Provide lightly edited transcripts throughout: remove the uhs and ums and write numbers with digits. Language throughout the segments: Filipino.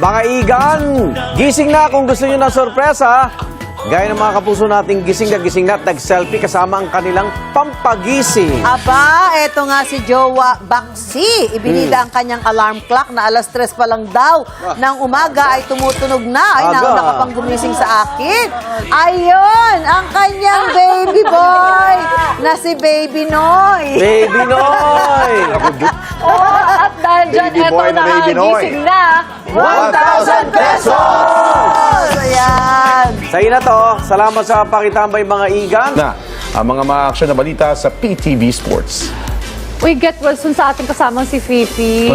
Mga igan, gising na kung gusto nyo ng sorpresa. Gaya ng mga kapuso nating gising na at nag-selfie kasama ang kanilang pampagising. Aba, eto nga si Jowa Baxi. Ibinida ang kanyang alarm clock na alas 3 pa lang daw ng umaga ay tumutunog na. Ay, Aga. nauna ka pang gumising sa akin. Ayun, ang kanyang baby boy na si Baby Noy. Baby Noy! At dahil dyan, Baby eto boy na na baby Noy. gising na. 1,000 pesos! Ayan. Sa'yo na to. Salamat sa pakitambay mga igan. Na ang mga ma-action na balita sa PTV Sports. We get well soon sa ating kasamang si Fifi.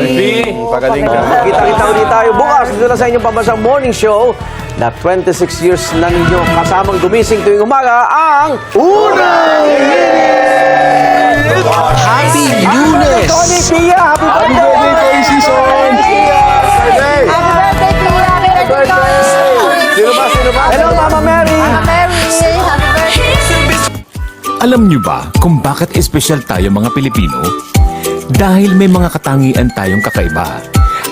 Pagaling ka. Kita-kita ulit tayo bukas dito na sa inyong pambansang morning show na 26 years na ninyo kasamang gumising tuwing umaga ang Unang Happy Lunes! Tony Pia! Happy Happy birthday, Toy Season! Birthday! Happy birthday, Pia. Happy birthday, Sino ba? Hello, Mama Mary! Mary. Happy birthday. Alam niyo ba kung bakit espesyal tayo mga Pilipino? Dahil may mga katangian tayong kakaiba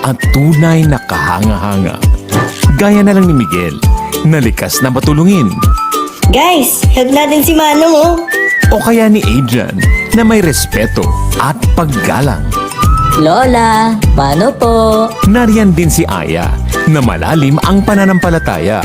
at tunay na kahanga-hanga. Gaya na lang ni Miguel, na likas na matulungin. Guys, help natin si Manong oh. O kaya ni Adrian, na may respeto at paggalang. Lola, paano po? Nariyan din si Aya, na malalim ang pananampalataya.